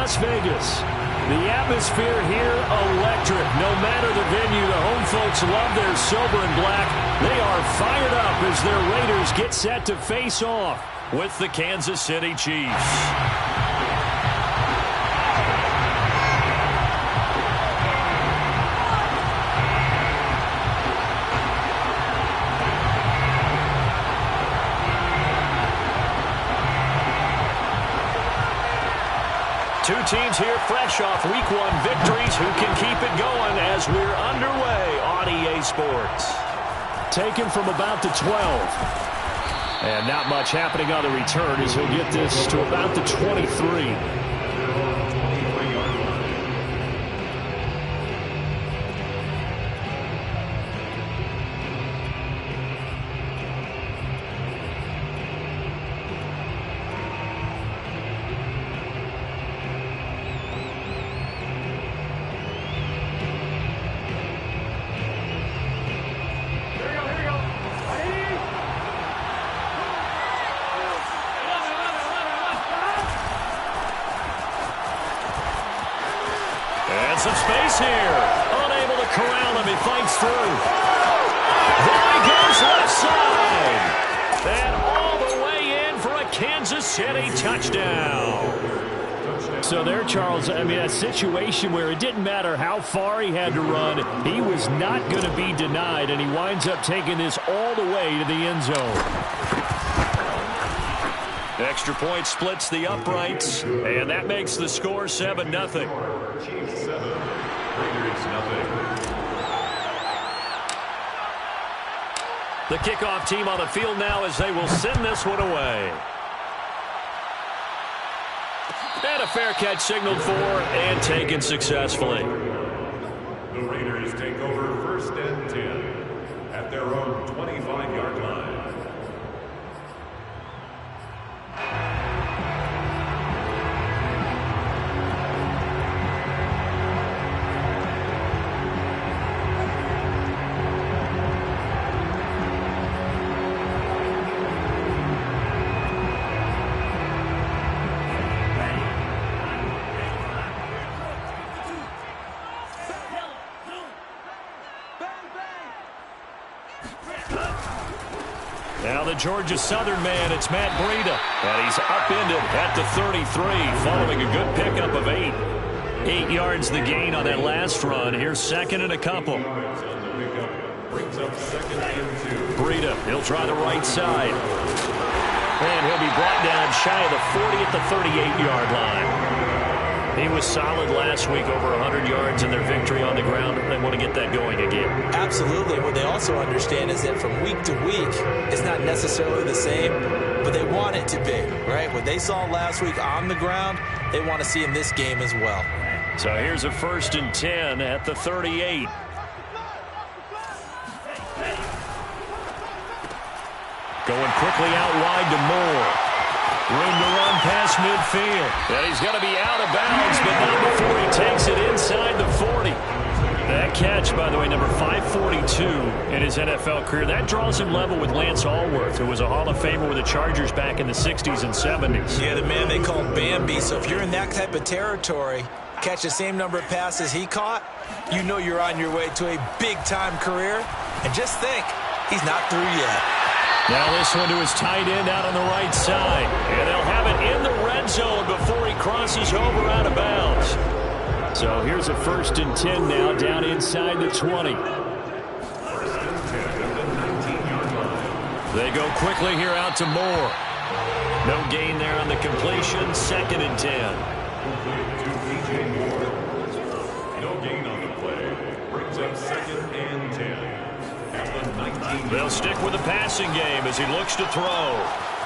Las Vegas. The atmosphere here, electric. No matter the venue, the home folks love their silver and black. They are fired up as their Raiders get set to face off with the Kansas City Chiefs. Two teams here fresh off Week 1 victories who can keep it going as we're underway on EA Sports. Taken from about the 12. And not much happening on the return as he'll get this to about the 23. Some space here. Unable to corral him. He fights through. There he goes left side. And all the way in for a Kansas City touchdown. So there, Charles, I mean, a situation where it didn't matter how far he had to run. He was not going to be denied, and he winds up taking this all the way to the end zone. Extra point splits the uprights, and that makes the score 7-0. Chiefs 7, Raiders nothing. The kickoff team on the field now as they will send this one away. And a fair catch signaled for and taken successfully. The Raiders take over 1st and 10 at their own 25-yard line. Now the Georgia Southern man, it's Matt Breida. And he's upended at the 33 following a good pickup of 8. 8 yards the gain on that last run. Here's second and a couple. Breida, he'll try the right side. And he'll be brought down shy of the 40 at the 38-yard line. He was solid last week, over 100 yards in their victory on the ground. They want to get that going again. Absolutely. What they also understand is that from week to week, it's not necessarily the same, but they want it to be, right? What they saw last week on the ground, they want to see in this game as well. So here's a 1st and 10 at the 38. Going quickly out wide to Moore. Room to run past midfield. And he's going to be out of bounds, but not before he takes it inside the 40. That catch, by the way, number 542 in his NFL career. That draws him level with Lance Allworth, who was a Hall of Famer with the Chargers back in the 60s and 70s. Yeah, the man they call Bambi. So if you're in that type of territory, catch the same number of passes he caught, you know you're on your way to a big-time career. And just think, he's not through yet. Now this one to his tight end out on the right side. And they'll have it in the red zone before he crosses over out of bounds. So here's a 1st and 10 now down inside the 20. They go quickly here out to Moore. No gain there on the completion. 2nd and 10. No gain on the play. Brings up 2nd and 10. They'll stick with the passing game as he looks to throw.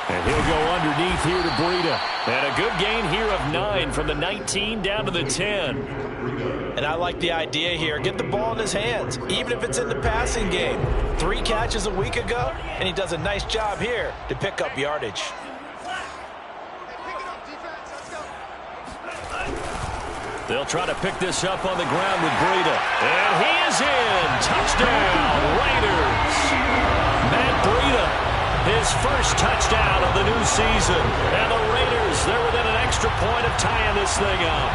And he'll go underneath here to Breida. And a good gain here of 9 from the 19 down to the 10. And I like the idea here. Get the ball in his hands, even if it's in the passing game. 3 catches a week ago, and he does a nice job here to pick up yardage. They'll try to pick this up on the ground with Breida. And he is in. Touchdown, Raiders. Matt Breida, his first touchdown of the new season. And the Raiders, they're within an extra point of tying this thing up.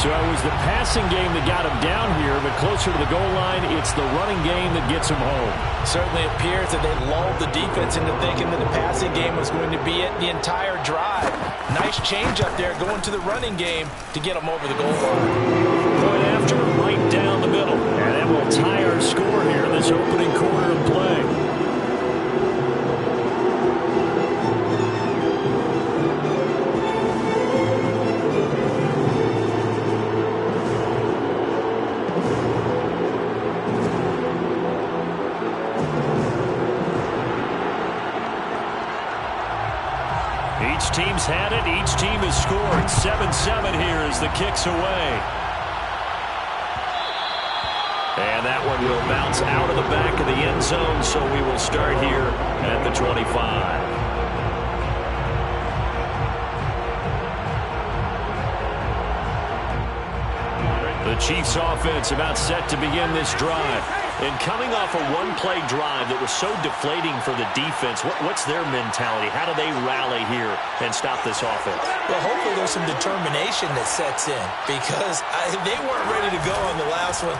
So it was the passing game that got him down here, but closer to the goal line, it's the running game that gets him home. Certainly appears that they lulled the defense into thinking that the passing game was going to be it the entire drive. Nice change up there going to the running game to get them over the goal line. Point after, right down the middle. And that will tie our score here in this opening quarter of play. Each team's had it. Each team has scored. 7-7 here as the kick's away. And that one will bounce out of the back of the end zone, so we will start here at the 25. The Chiefs offense about set to begin this drive. And coming off a one-play drive that was so deflating for the defense, what's their mentality? How do they rally here and stop this offense? Well, hopefully there's some determination that sets in because they weren't ready to go on the last one.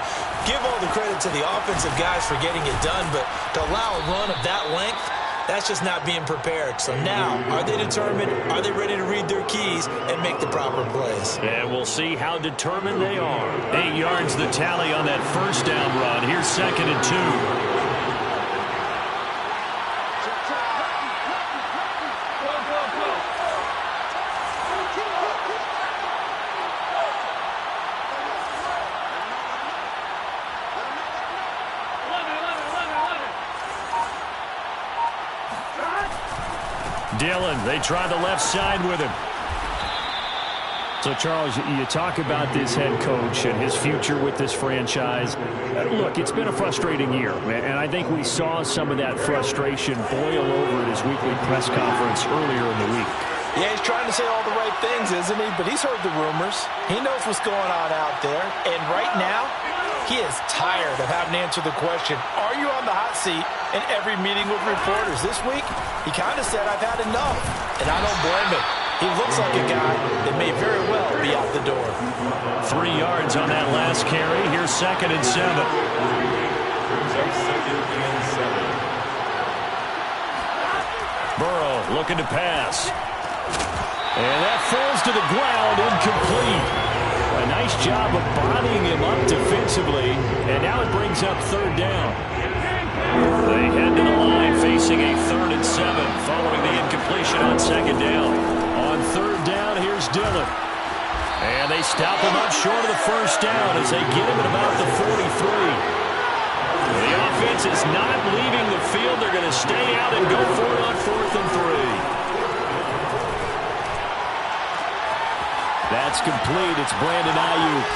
Give all the credit to the offensive guys for getting it done, but to allow a run of that length, that's just not being prepared. So now, are they determined? Are they ready to read their keys and make the proper plays? And we'll see how determined they are. 8 yards the tally on that first down run. Here's 2nd and 2. Dillon, they try the left side with him. So, Charles, you talk about this head coach and his future with this franchise. Look, it's been a frustrating year, and I think we saw some of that frustration boil over at his weekly press conference earlier in the week. Yeah, he's trying to say all the right things, isn't he? But he's heard the rumors. He knows what's going on out there. And right now, he is tired of having to answer the question, are you on the hot seat in every meeting with reporters? This week, he kind of said, I've had enough. And I don't blame him. He looks like a guy that may very well be out the door. 3 yards on that last carry. Here's 2nd and 7. Burrow looking to pass. And that falls to the ground, incomplete. A nice job of bodying him up defensively, and now it brings up 3rd down. They head to the line facing a 3rd and 7 following the incompletion on 2nd down. On 3rd down, here's Dillon. And they stop him up short of the first down as they get him at about the 43. The offense is not leaving the field. They're going to stay out and go for it on 4th and 3. That's complete. It's Brandon Ayuk.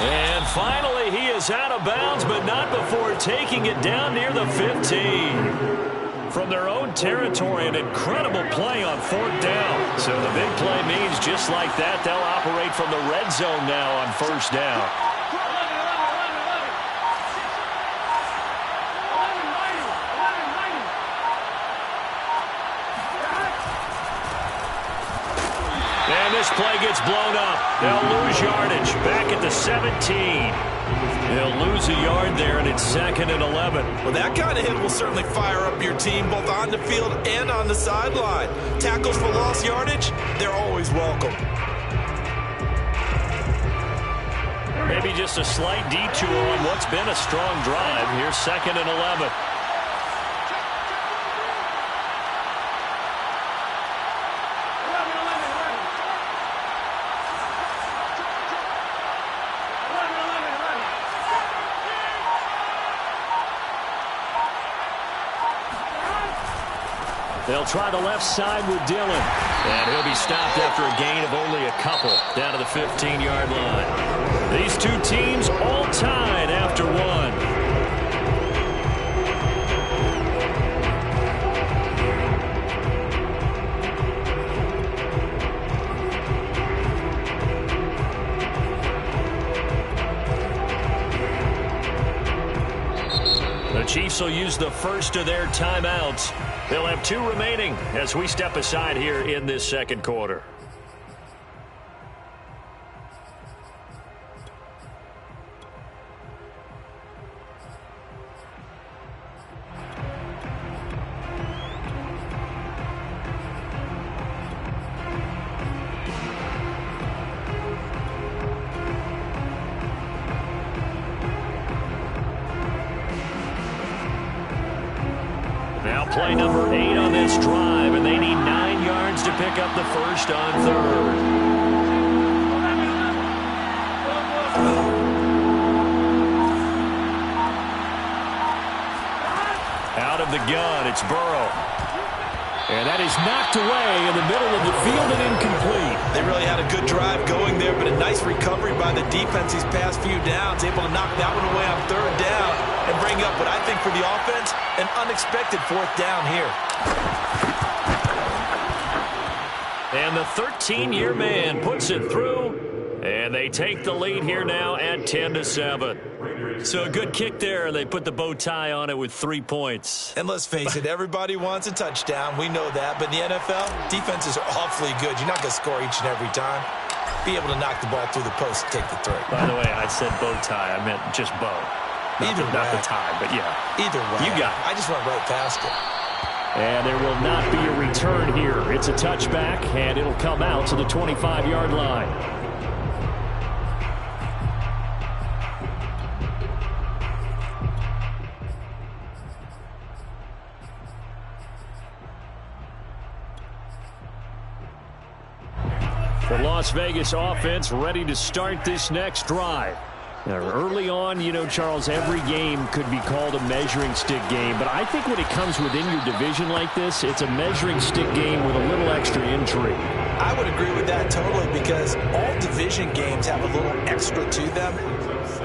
And finally, he is out of bounds, but not before taking it down near the 15. From their own territory, an incredible play on 4th down. So the big play means just like that, they'll operate from the red zone now on 1st down. And this play gets blown up. They'll lose yardage back at the 17. They'll lose a yard there, and it's 2nd and 11. Well, that kind of hit will certainly fire up your team both on the field and on the sideline. Tackles for lost yardage, they're always welcome. Maybe just a slight detour on what's been a strong drive. Here's 2nd and 11. They'll try the left side with Dillon. And he'll be stopped after a gain of only a couple down to the 15-yard line. These two teams all tied after one. The Chiefs will use the first of their timeouts. They'll have 2 remaining as we step aside here in this 2nd quarter. play number 8 on this drive, and they need 9 yards to pick up the first on third. Out of the gun, it's Burrow. And that is knocked away in the middle of the field and incomplete. They really had a good drive going there, but a nice recovery by the defense these past few downs, able to knock that one away on third down and bring up what I think for the offense, an unexpected fourth down here. And the 13-year man puts it through, and they take the lead here now at 10-7. So a good kick there. They put the bow tie on it with 3 points. And let's face it, everybody wants a touchdown. We know that. But in the NFL, defenses are awfully good. You're not going to score each and every time. Be able to knock the ball through the post and take the throw. By the way, I said bow tie. I meant just bow. Not the tie, but yeah. Either way. You got it. I just went right past it. And there will not be a return here. It's a touchback, and it'll come out to the 25-yard line. The Las Vegas offense ready to start this next drive. Now, early on, you know, Charles, every game could be called a measuring stick game. But I think when it comes within your division like this, it's a measuring stick game with a little extra intrigue. I would agree with that totally because all division games have a little extra to them.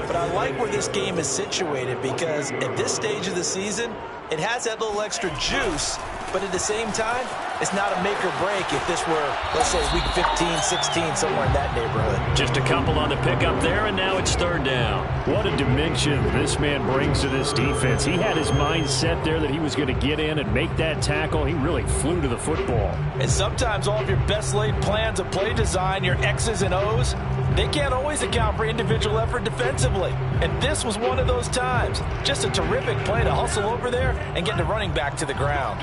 But I like where this game is situated because at this stage of the season, it has that little extra juice. But at the same time, it's not a make or break if this were, let's say, week 15, 16, somewhere in that neighborhood. Just a couple on the pickup there, and now it's third down. What a dimension this man brings to this defense. He had his mind set there that he was going to get in and make that tackle. He really flew to the football. And sometimes all of your best laid plans of play design, your X's and O's, they can't always account for individual effort defensively. And this was one of those times. Just a terrific play to hustle over there and get the running back to the ground.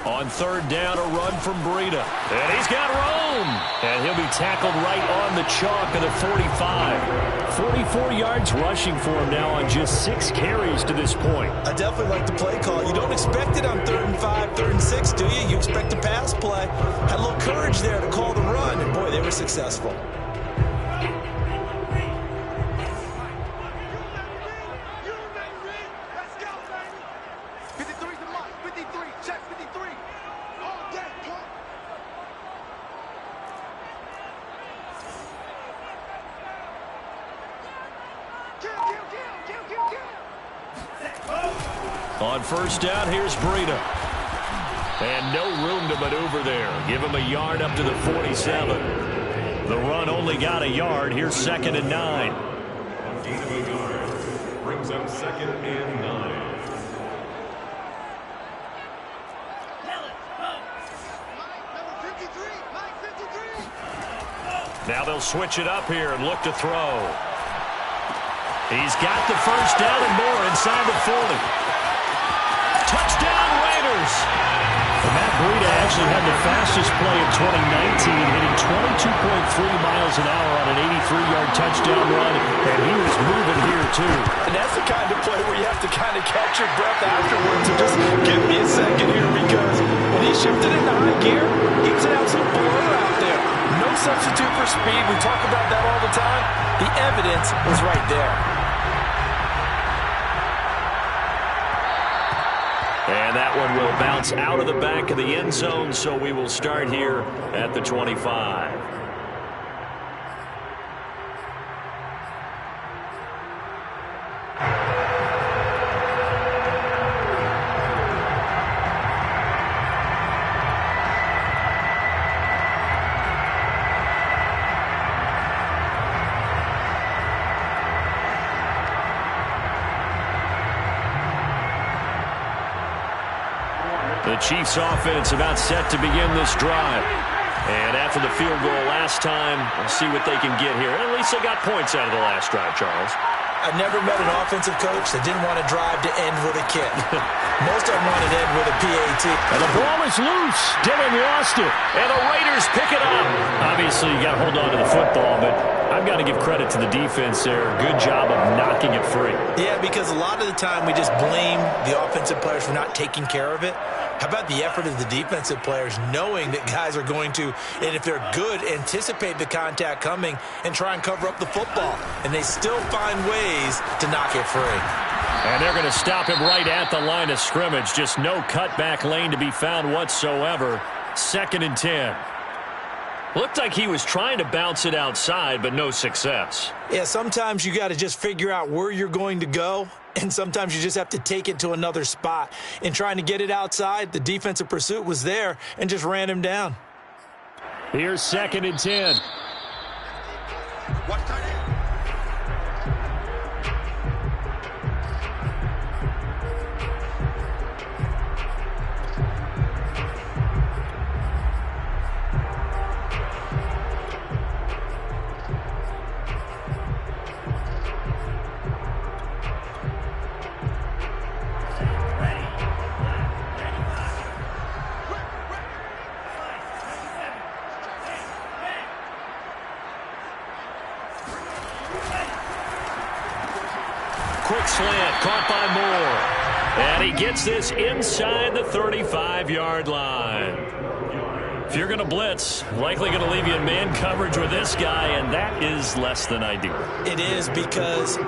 On third down, a run from Breida. And he's got room. And he'll be tackled right on the chalk of the 45. 44 yards rushing for him now on just 6 carries to this point. I definitely like the play call. You don't expect it on 3rd and 5, 3rd and 6, do you? You expect a pass play. Had a little courage there to call the run, and boy, they were successful. On first down, here's Breida. And no room to maneuver there. Give him a yard up to the 47. The run only got a yard. Here's 2nd and 9. Brings up 2nd and 9. Now they'll switch it up here and look to throw. He's got the first down and more inside the 40. Touchdown, Raiders! And Matt Breida actually had the fastest play of 2019, hitting 22.3 miles an hour on an 83-yard touchdown run, and he was moving here too. And that's the kind of play where you have to kind of catch your breath afterwards and just give me a second here because when he shifted into high gear, he was an absolute blur out there. No substitute for speed. We talk about that all the time. The evidence was right there. And that one will bounce out of the back of the end zone, so we will start here at the 25. The Chiefs offense about set to begin this drive. And after the field goal last time, we'll see what they can get here. At least they got points out of the last drive, Charles. I never met an offensive coach that didn't want to drive to end with a kick. Most of them wanted to end with a PAT. And the ball is loose. Dillon lost it. And the Raiders pick it up. Obviously, you got to hold on to the football, but I've got to give credit to the defense there. Good job of knocking it free. Yeah, because a lot of the time we just blame the offensive players for not taking care of it. How about the effort of the defensive players knowing that guys are going to, and if they're good, anticipate the contact coming and try and cover up the football. And they still find ways to knock it free. And they're going to stop him right at the line of scrimmage. Just no cutback lane to be found whatsoever. 2nd and 10. Looked like he was trying to bounce it outside, but no success. Yeah, sometimes you got to just figure out where you're going to go, and sometimes you just have to take it to another spot. In trying to get it outside, the defensive pursuit was there and just ran him down. Here's 2nd and 10. Quick slant, caught by Moore. And he gets this inside the 35-yard line. If you're going to blitz, likely going to leave you in man coverage with this guy, and that is less than ideal. It is, because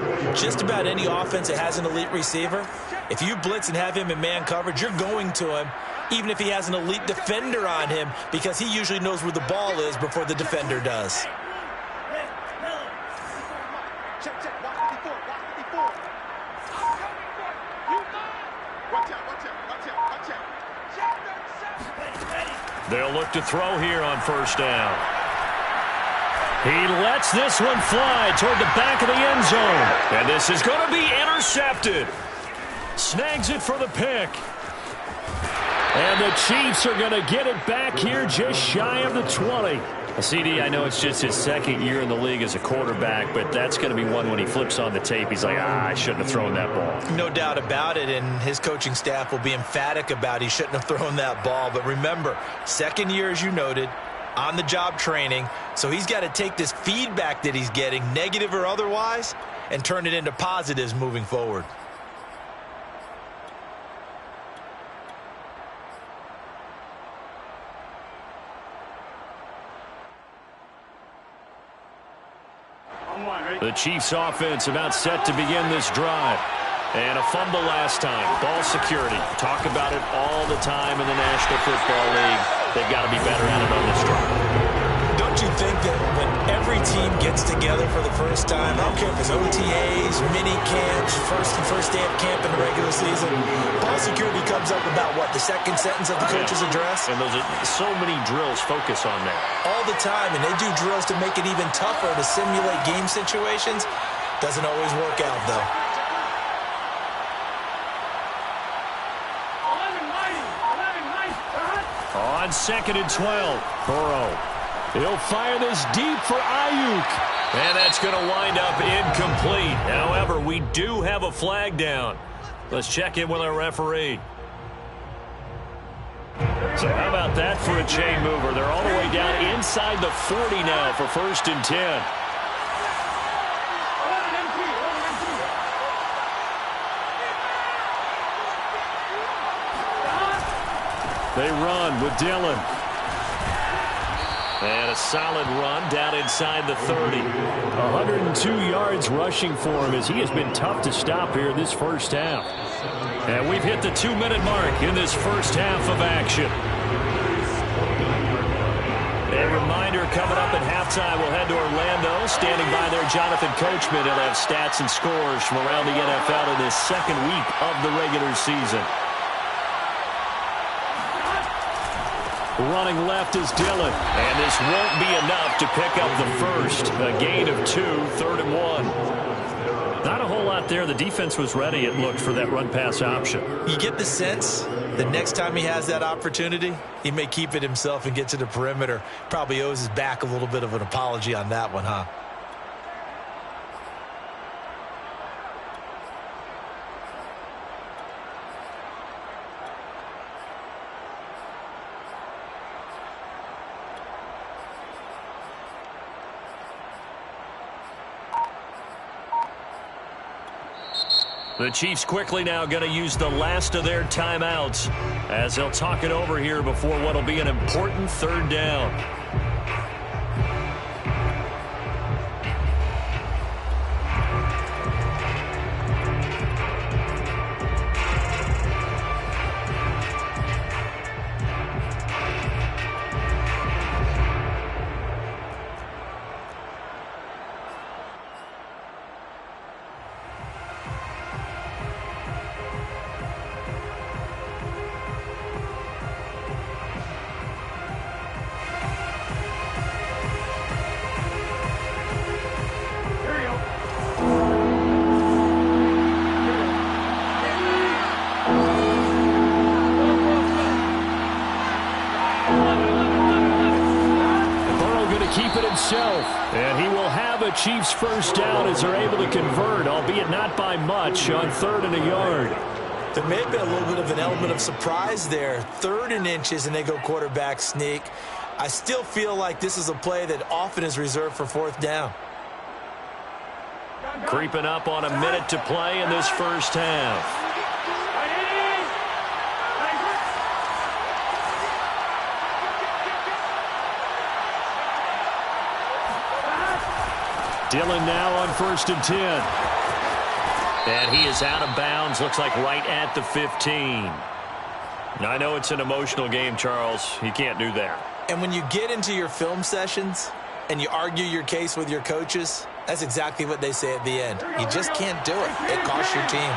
just about any offense that has an elite receiver, if you blitz and have him in man coverage, you're going to him, even if he has an elite defender on him, because he usually knows where the ball is before the defender does. They'll look to throw here on 1st down. He lets this one fly toward the back of the end zone. And this is going to be intercepted. Snags it for the pick. And the Chiefs are going to get it back here just shy of the 20. CD, I know it's just his 2nd year in the league as a quarterback, but that's going to be one when he flips on the tape. He's like, I shouldn't have thrown that ball. No doubt about it, and his coaching staff will be emphatic about he shouldn't have thrown that ball. But remember, 2nd year, as you noted, on-the-job training, so he's got to take this feedback that he's getting, negative or otherwise, and turn it into positives moving forward. The Chiefs offense about set to begin this drive. And a fumble last time. Ball security. Talk about it all the time in the National Football League. They've got to be better at it on this drive. Don't you think that when every team gets together for the first time, I don't care if it's OTAs, mini camps, first day of camp in the regular season, ball security comes up about, what, the 2nd sentence of the coach's address? And those are so many drills focus on that. All the time, and they do drills to make it even tougher to simulate game situations. Doesn't always work out, though. On 2nd and 12, Burrow. He'll fire this deep for Ayuk. And that's going to wind up incomplete. However, we do have a flag down. Let's check in with our referee. So how about that for a chain mover? They're all the way down inside the 40 now for 1st and 10. They run with Dillon. And a solid run down inside the 30. 102 yards rushing for him as he has been tough to stop here this first half. And we've hit the 2-minute mark in this first half of action. A reminder coming up at halftime, we'll head to Orlando. Standing by there, Jonathan Coachman. He'll have stats and scores from around the NFL in his 2nd week of the regular season. Running left is Dillon. And this won't be enough to pick up the first. A gain of 2, 3rd and 1. Not a whole lot there. The defense was ready, it looked, for that run-pass option. You get the sense the next time he has that opportunity, he may keep it himself and get to the perimeter. Probably owes his back a little bit of an apology on that one, huh? The Chiefs quickly now going to use the last of their timeouts as they'll talk it over here before what will be an important third down. And he will have a Chiefs first down as they're able to convert, albeit not by much, on 3rd and a yard. There may have been a little bit of an element of surprise there. 3rd and inches, and they go quarterback sneak. I still feel like this is a play that often is reserved for 4th down. Creeping up on a minute to play in this first half. Dillon now on 1st and 10. And he is out of bounds, looks like right at the 15. Now, I know it's an emotional game, Charles. You can't do that. And when you get into your film sessions and you argue your case with your coaches, that's exactly what they say at the end. You just can't do it. It costs your team.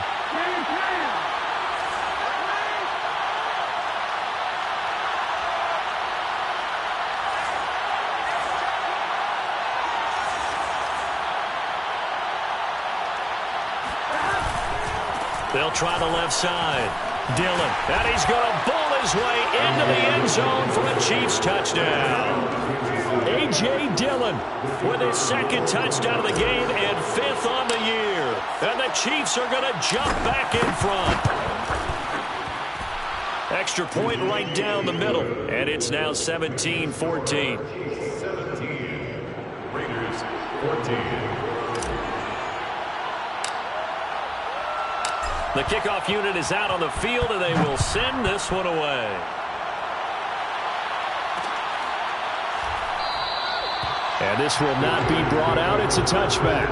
They'll try the left side. Dillon, and he's going to ball his way into the end zone for a Chiefs touchdown. A.J. Dillon with his 2nd touchdown of the game and 5th on the year. And the Chiefs are going to jump back in front. Extra point right down the middle, and it's now 17-14. 17, Raiders 14. The kickoff unit is out on the field, and they will send this one away. And this will not be brought out. It's a touchback.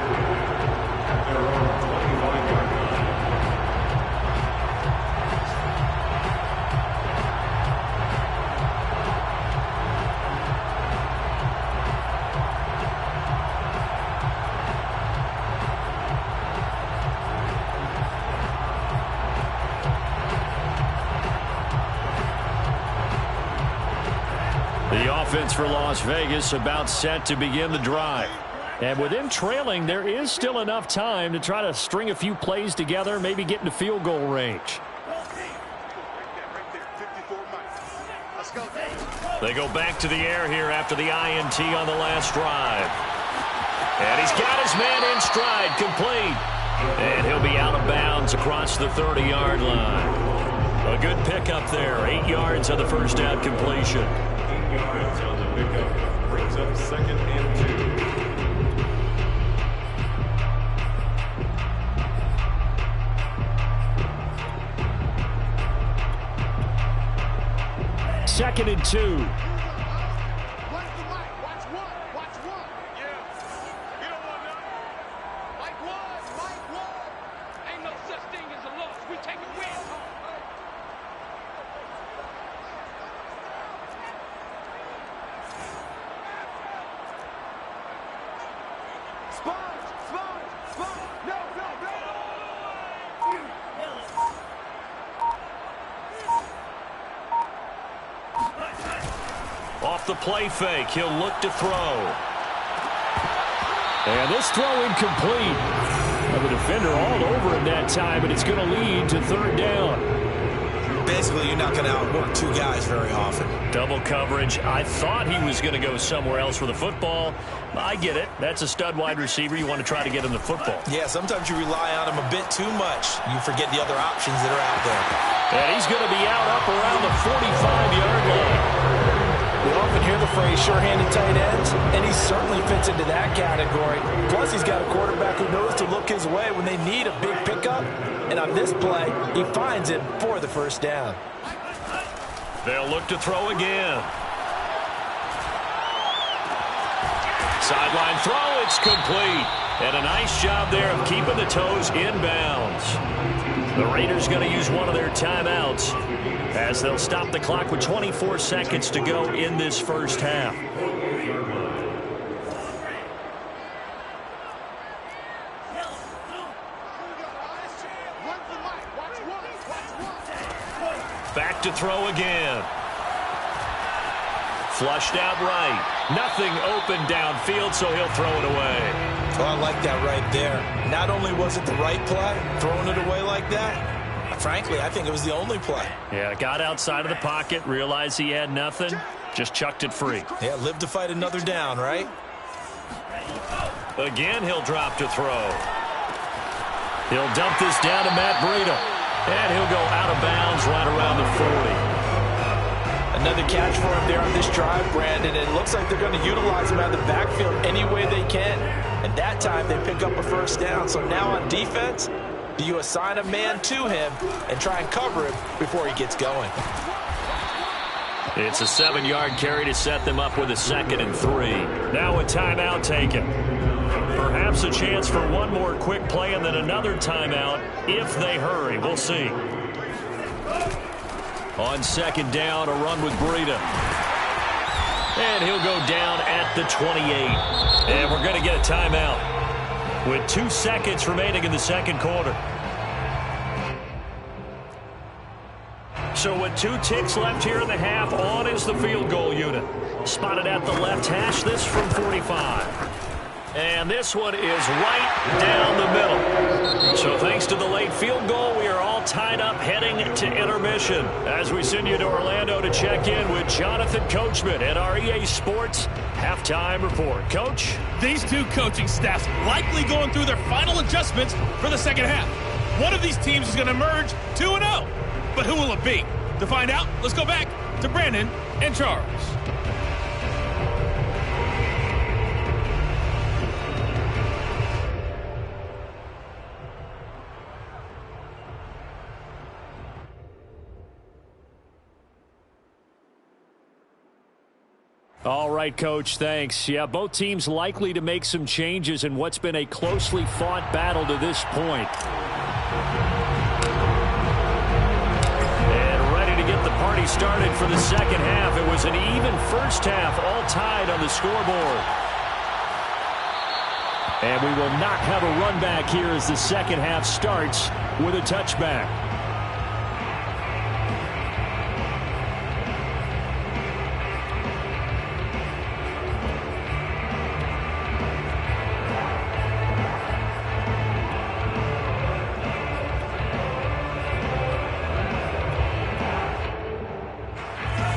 Offense for Las Vegas about set to begin the drive. And with them trailing, there is still enough time to try to string a few plays together, maybe get into field goal range. They go back to the air here after the INT on the last drive. And he's got his man in stride, complete. And he'll be out of bounds across the 30-yard line. A good pickup there, 8 yards on the first down completion. Yards on the pickup brings up 2nd and 2. 2nd and 2. Off the play fake, he'll look to throw. And this throw incomplete. And the defender all over him that time, and it's going to lead to 3rd down. Basically, you're not going to outwork 2 guys very often. Double coverage. I thought he was going to go somewhere else for the football. I get it. That's a stud wide receiver. You want to try to get him the football. Yeah, sometimes you rely on him a bit too much. You forget the other options that are out there. And he's going to be out up around the 45-yard line. We often hear the phrase sure-handed tight ends, and he certainly fits into that category. Plus, he's got a quarterback who knows to look his way when they need a big pickup. And on this play, he finds it for the first down. They'll look to throw again. Sideline throw, it's complete. And a nice job there of keeping the toes inbounds. The Raiders going to use one of their timeouts as they'll stop the clock with 24 seconds to go in this first half. Back to throw again. Flushed out right. Nothing open downfield, so he'll throw it away. Oh, I like that right there. Not only was it the right play, throwing it away like that, frankly, I think it was the only play. Yeah, got outside of the pocket, realized he had nothing, just chucked it free. Yeah, live to fight another down, right? Again, he'll drop to throw. He'll dump this down to Matt Breida. And he'll go out of bounds right around the 40. Another catch for him there on this drive, Brandon. And it looks like they're going to utilize him out of the backfield any way they can. And that time they pick up a first down. So now on defense, do you assign a man to him and try and cover him before he gets going? It's a 7-yard carry to set them up with a 2nd and 3. Now a timeout taken. Perhaps a chance for one more quick play and then another timeout if they hurry. We'll see. On 2nd down, a run with Breida. And he'll go down at the 28. And we're going to get a timeout with 2 seconds remaining in the second quarter. So with 2 ticks left here in the half, on is the field goal unit. Spotted at the left hash, this from 45. And this one is right down the middle. So thanks to the late field goal, we are all tied up heading to intermission as we send you to Orlando to check in with Jonathan Coachman at our EA Sports Halftime Report. Coach? These two coaching staffs likely going through their final adjustments for the second half. One of these teams is going to emerge 2-0. But who will it be? To find out, let's go back to Brandon and Charles. All right, Coach, thanks. Yeah, both teams likely to make some changes in what's been a closely fought battle to this point. And ready to get the party started for the second half. It was an even first half, all tied on the scoreboard. And we will not have a run back here as the second half starts with a touchback.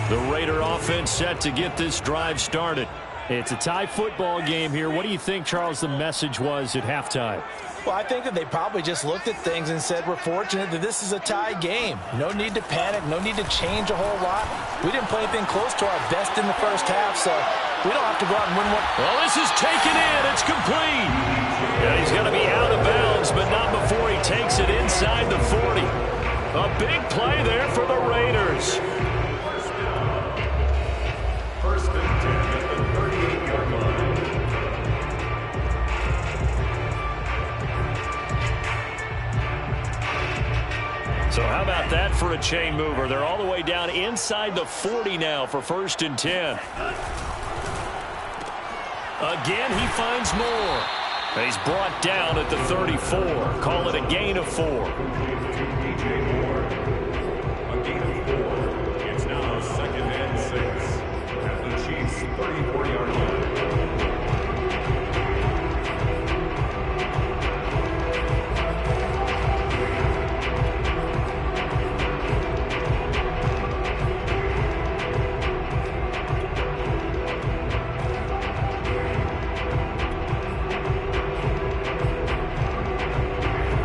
The Raider offense set to get this drive started. It's a tie football game here. What do you think, Charles, the message was at halftime? Well, I think that they probably just looked at things and said, we're fortunate that this is a tie game. No need to panic. No need to change a whole lot. We didn't play anything close to our best in the first half, so we don't have to go out and win one. Well, this is taken in. It's complete. Yeah, he's going to be out of bounds, but not before he takes it inside the 40. A big play there for the Raiders. First and 10 at the 38-yard line. So how about that for a chain mover? They're all the way down inside the 40 now for 1st and 10. Again, he finds more. He's brought down at the 34. Call it a gain of 4. DJ Moore. A gain of 4. It's now 2nd and 6 at the Chiefs' 34-yard line.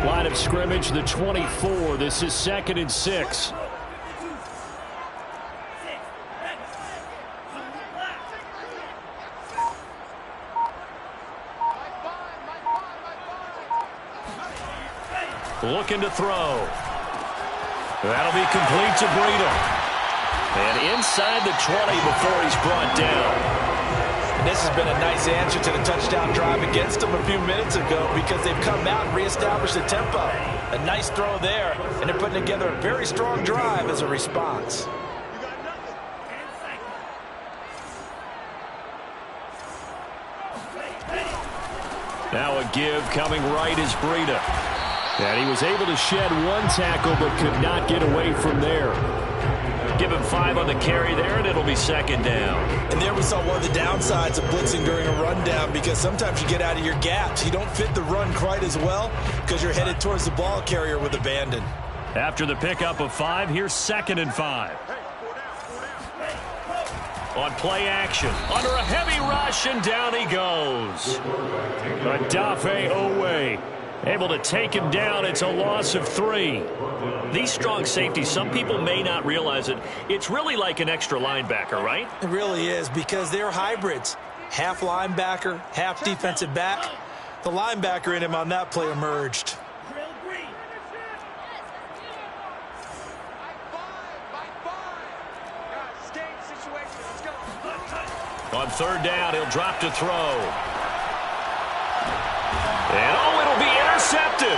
Line of scrimmage, the 24. This is 2nd and 6. looking to throw. That'll be complete to Breida. And inside the 20 before he's brought down. And this has been a nice answer to the touchdown drive against them a few minutes ago because they've come out and reestablished the tempo. A nice throw there, and they're putting together a very strong drive as a response. Now a give coming right is Breida. And he was able to shed one tackle but could not get away from there. Give him 5 on the carry there, and it'll be second down. And there we saw one of the downsides of blitzing during a rundown because sometimes you get out of your gaps. You don't fit the run quite as well because you're headed towards the ball carrier with abandon. After the pickup of 5, here's 2nd and 5. On play action, under a heavy rush, and down he goes. Odafe Oweh able to take him down. It's a loss of 3. These strong safeties, some people may not realize it. It's really like an extra linebacker, right? It really is because they're hybrids. Half linebacker, half defensive back. The linebacker in him on that play emerged. On 3rd down, he'll drop to throw. And it'll be intercepted.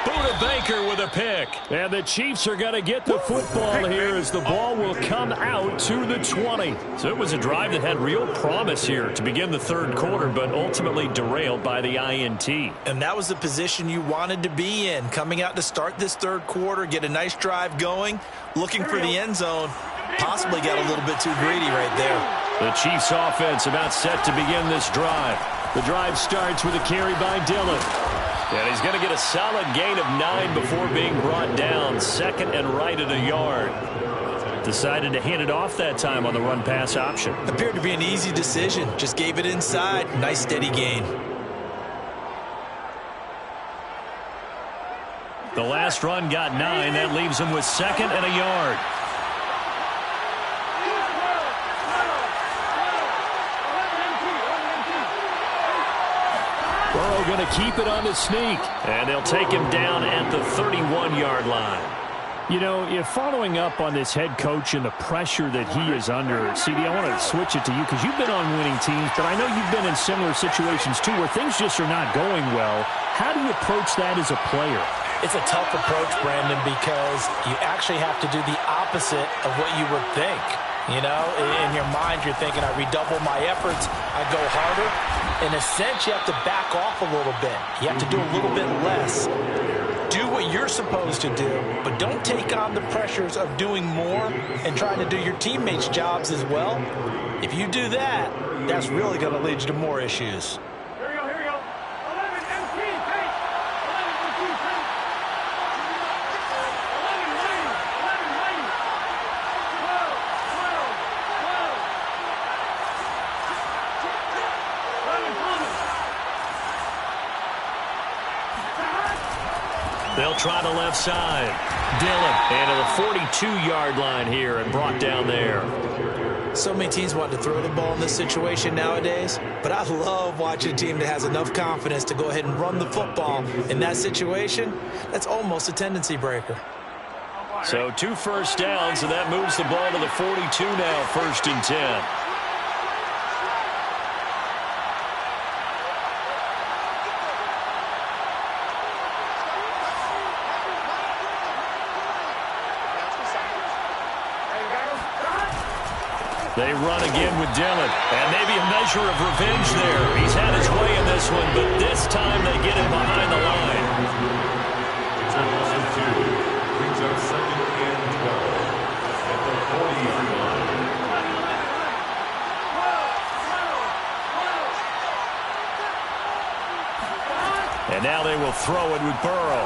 Budda Baker with a pick. And the Chiefs are going to get the football here as the ball will come out to the 20. So it was a drive that had real promise here to begin the 3rd quarter, but ultimately derailed by the INT. And that was the position you wanted to be in, coming out to start this 3rd quarter, get a nice drive going, looking for the end zone. Possibly got a little bit too greedy right there. The Chiefs offense about set to begin this drive. The drive starts with a carry by Dillon. And he's going to get a solid gain of 9 before being brought down. 2nd and right at a yard. Decided to hand it off that time on the run-pass option. Appeared to be an easy decision. Just gave it inside. Nice steady gain. The last run got 9. That leaves him with 2nd and a yard. Burrow going to keep it on the sneak. And they'll take him down at the 31-yard line. You know, if following up on this head coach and the pressure that he is under, CD, I want to switch it to you because you've been on winning teams, but I know you've been in similar situations too where things just are not going well. How do you approach that as a player? It's a tough approach, Brandon, because you actually have to do the opposite of what you would think. You know, in your mind, you're thinking, I redouble my efforts, I go harder. In a sense, you have to back off a little bit. You have to do a little bit less. Do what you're supposed to do, but don't take on the pressures of doing more and trying to do your teammates' jobs as well. If you do that, that's really going to lead you to more issues. They'll try the left side. Dillon into the 42-yard line here and brought down there. So many teams want to throw the ball in this situation nowadays, but I love watching a team that has enough confidence to go ahead and run the football. In that situation, that's almost a tendency breaker. So 2 first downs, and that moves the ball to the 42 now, 1st and 10. They run again with Dillon, and maybe a measure of revenge there. He's had his way in this one, but this time they get him behind the line. It's a loss of 2. Brings up 2nd and 12 at the 40-yard line. And now they will throw it with Burrow.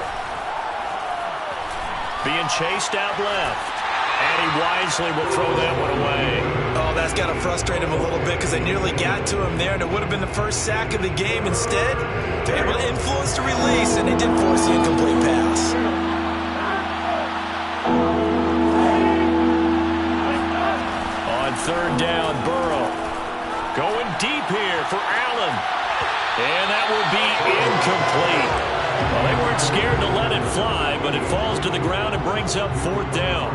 Being chased out left. And he wisely will throw that one away. Oh, that's got to frustrate him a little bit because they nearly got to him there, and it would have been the first sack of the game. Instead, they're able to influence the release, and they did force the incomplete pass. On 3rd down, Burrow. Going deep here for Allen. And that will be incomplete. Well, they weren't weren't scared to let it fly, but it falls to the ground and brings up 4th down.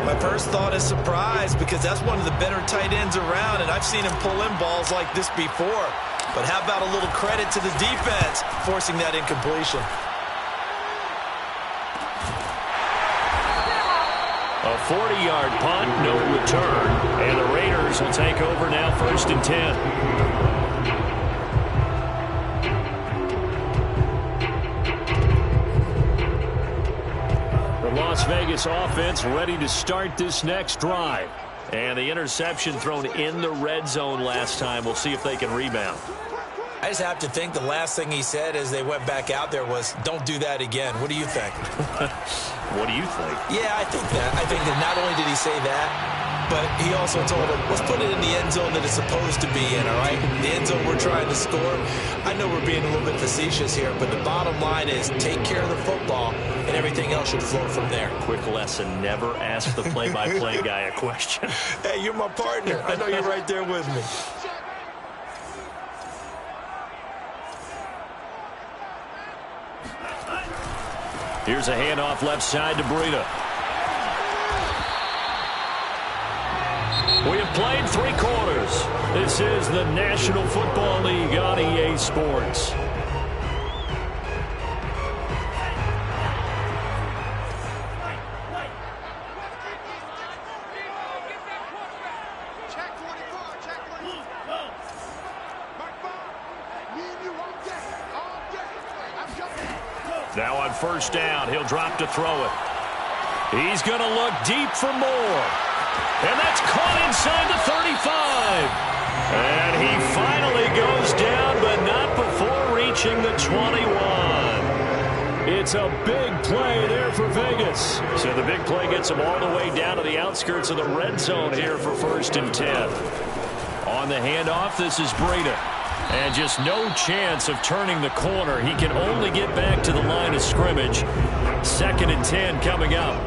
My first thought is surprise because that's one of the better tight ends around, and I've seen him pull in balls like this before. But how about a little credit to the defense forcing that incompletion? A 40-yard punt, no return, and the Raiders will take over now 1st and 10. Las Vegas offense ready to start this next drive. And the interception thrown in the red zone last time. We'll see if they can rebound. I just have to think the last thing he said as they went back out there was, don't do that again. What do you think? What do you think? Yeah, I think that. I think that not only did he say that, but he also told him, let's put it in the end zone that it's supposed to be in, all right? The end zone we're trying to score. I know we're being a little bit facetious here, but the bottom line is take care of the football, and everything else should flow from there. Quick lesson, never ask the play-by-play guy a question. Hey, you're my partner. I know you're right there with me. Here's a handoff left side to Breida. We have played 3 quarters. This is the National Football League on EA Sports. Now on 1st down, he'll drop to throw it. He's going to look deep for more. And that's caught inside the 35. And he finally goes down, but not before reaching the 21. It's a big play there for Vegas. So the big play gets him all the way down to the outskirts of the red zone here for 1st and 10. On the handoff, this is Breida. And just no chance of turning the corner. He can only get back to the line of scrimmage. 2nd and 10 coming up.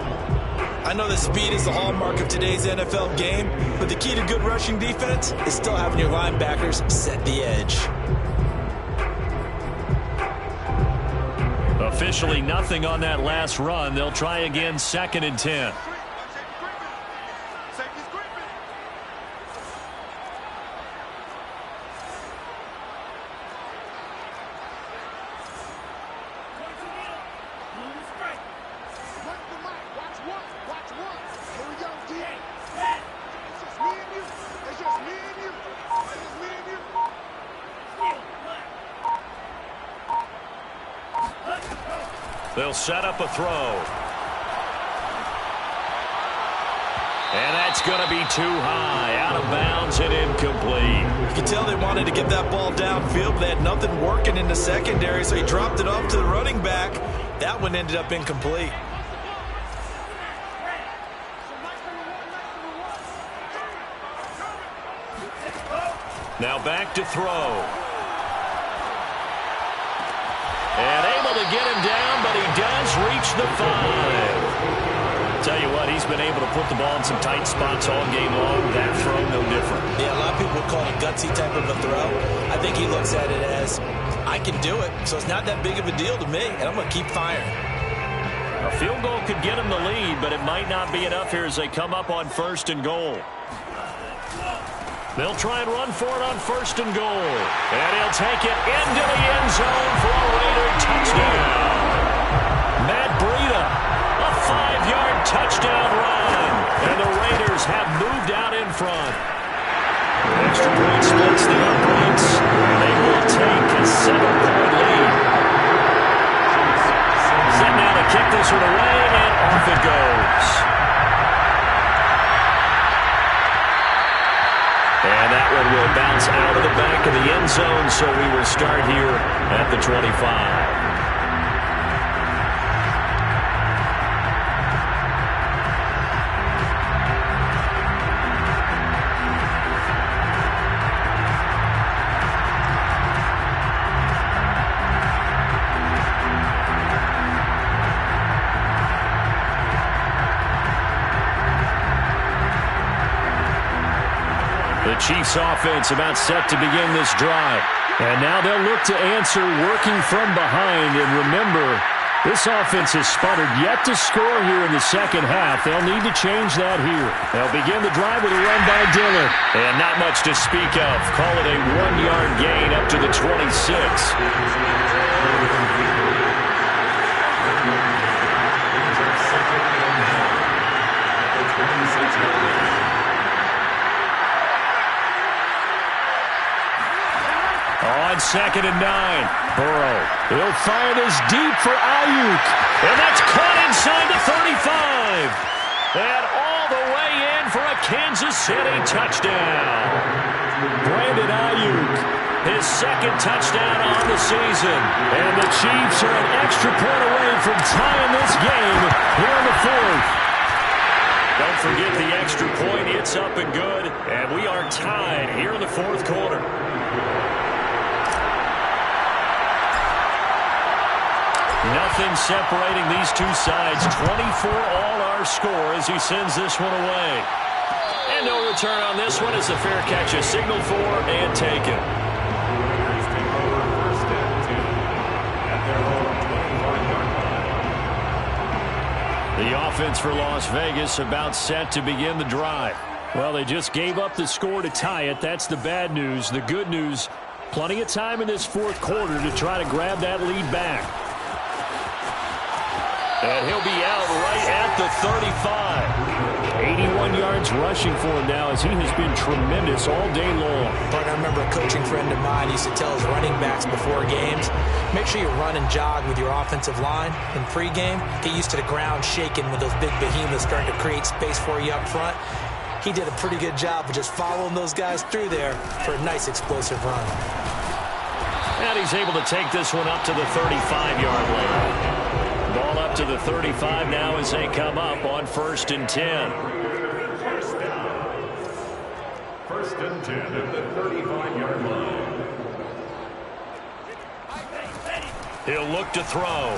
I know that speed is the hallmark of today's NFL game, but the key to good rushing defense is still having your linebackers set the edge. Officially nothing on that last run. They'll try again 2nd and 10. They'll set up a throw. And that's going to be too high. Out of bounds and incomplete. You can tell they wanted to get that ball downfield, but they had nothing working in the secondary, so he dropped it off to the running back. That one ended up incomplete. Now back to throw. And able to get him down, but he does reach the 5. Tell you what, he's been able to put the ball in some tight spots all game long. That throw, no different. Yeah, a lot of people would call it a gutsy type of a throw. I think he looks at it as, I can do it, so it's not that big of a deal to me, and I'm going to keep firing. A field goal could get him the lead, but it might not be enough here as they come up on 1st and goal. They'll try and run for it on 1st and goal. And he'll take it into the end zone for a Raider touchdown. Matt Breida, a 5-yard touchdown run. And the Raiders have moved out in front. Extra point splits the uprights. They will take a 7-point lead. Set now to kick this one away, and off it goes. And that one will bounce out of the back of the end zone, so we will start here at the 25. The Chiefs offense about set to begin this drive. And now they'll look to answer working from behind. And remember, This offense has sputtered yet to score here in the second half. They'll need to change that here. They'll begin the drive with a run by Dillon. And not much to speak of. Call it a 1-yard gain up to the 26. On 2nd and 9, Burrow. He'll fire this deep for Ayuk. And that's caught inside the 35. And all the way in for a Kansas City touchdown. Brandon Ayuk, his second touchdown on the season. And the Chiefs are an extra point away from tying this game here in the 4th. Don't forget the extra point. It's up and good. And we are tied here in the 4th quarter. Nothing separating these two sides. 24 all our score as he sends this one away. And no return on this one as the fair catch is signaled for and taken. The offense for Las Vegas about set to begin the drive. Well, they just gave up the score to tie it. That's the bad news. The good news, plenty of time in this 4th quarter to try to grab that lead back. And he'll be out right at the 35. 81 yards rushing for him now as he has been tremendous all day long. But I remember a coaching friend of mine used to tell his running backs before games, make sure you run and jog with your offensive line in pregame. Get used to the ground shaking with those big behemoths starting to create space for you up front. He did a pretty good job of just following those guys through there for a nice explosive run. And he's able to take this one up to the 35-yard line. Ball up to the 35 now as they come up on 1st and 10. First and 10 at the 35-yard line. He'll look to throw.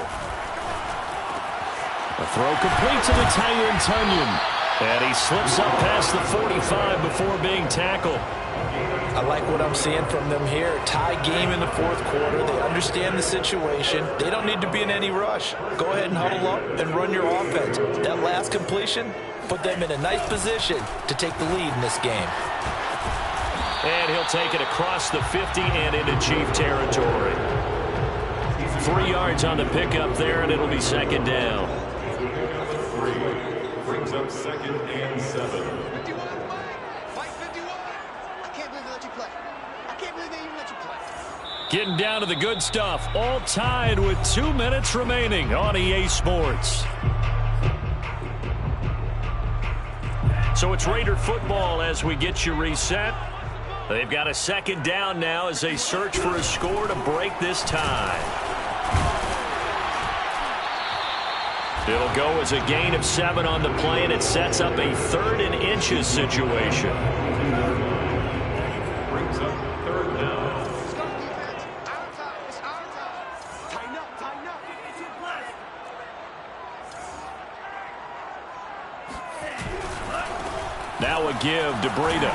A throw complete to the tight end, Tunyon. And he slips up past the 45 before being tackled. I like what I'm seeing from them here. Tie game in the 4th quarter. They understand the situation. They don't need to be in any rush. Go ahead and huddle up and run your offense. That last completion put them in a nice position to take the lead in this game. And he'll take it across the 50 and into Chief territory. 3 yards on the pickup there, and it'll be 2nd down. Brings up 2nd and 7. Getting down to the good stuff. All tied with 2 minutes remaining on EA Sports. So it's Raider football as we get you reset. They've got a 2nd down now as they search for a score to break this tie. It'll go as a gain of 7 on the play, and it sets up a 3rd and inches situation. Brings up 3rd down. Now a give to Breida.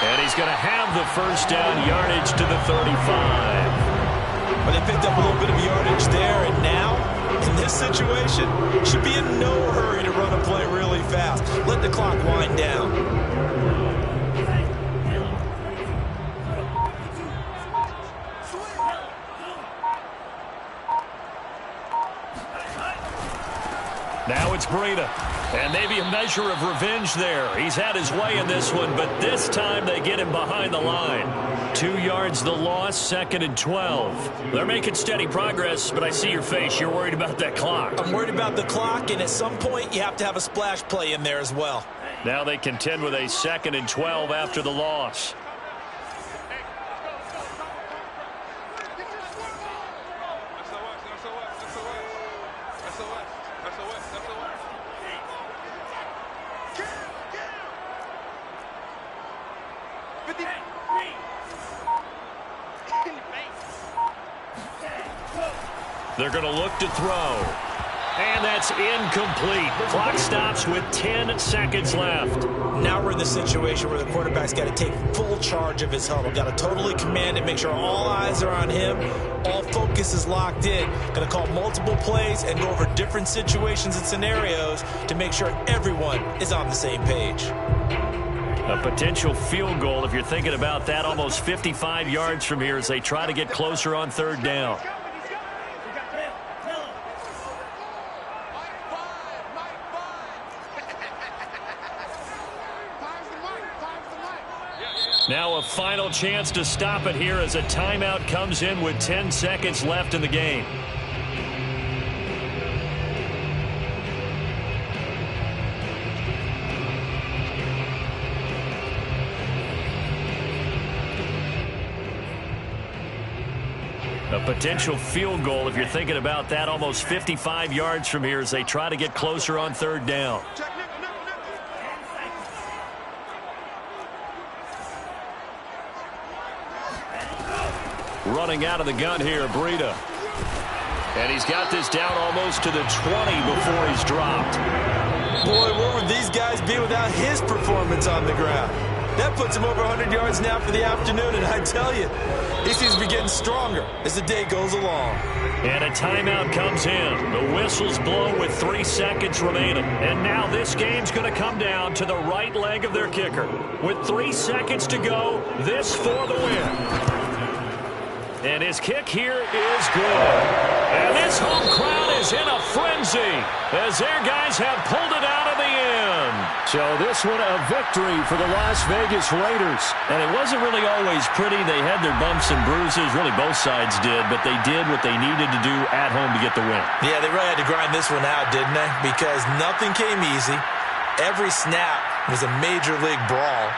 And he's going to have the 1st down yardage to the 35. Well, they picked up a little bit of yardage there, and now, in this situation, should be in no hurry to run a play really fast. Let the clock wind down. Now it's Breida. And maybe a measure of revenge there. He's had his way in this one, but this time they get him behind the line. 2 yards the loss, 2nd and 12. They're making steady progress, but I see your face. You're worried about that clock. I'm worried about the clock, and at some point you have to have a splash play in there as well. Now they contend with a 2nd and 12 after the loss. They're going to look to throw. And that's incomplete. Clock stops with 10 seconds left. Now we're in the situation where the quarterback's got to take full charge of his huddle. Got to totally command it, make sure all eyes are on him. All focus is locked in. Going to call multiple plays and go over different situations and scenarios to make sure everyone is on the same page. A potential field goal, if you're thinking about that, almost 55 yards from here as they try to get closer on third down. Now a final chance to stop it here as a timeout comes in with 10 seconds left in the game. A potential field goal, if you're thinking about that, almost 55 yards from here as they try to get closer on third down. Running out of the gun here, Breida. And he's got this down almost to the 20 before he's dropped. Boy, where would these guys be without his performance on the ground? That puts him over 100 yards now for the afternoon, and I tell you, he seems to be getting stronger as the day goes along. And a timeout comes in. The whistle's blown with 3 seconds remaining. And now this game's going to come down to the right leg of their kicker. With 3 seconds to go, this for the win. And his kick here is good. And this home crowd is in a frenzy as their guys have pulled it out of the end. So this one a victory for the Las Vegas Raiders. And it wasn't really always pretty. They had their bumps and bruises. Really both sides did. But they did what they needed to do at home to get the win. Yeah, they really had to grind this one out, didn't they? Because nothing came easy. Every snap was a major league brawl.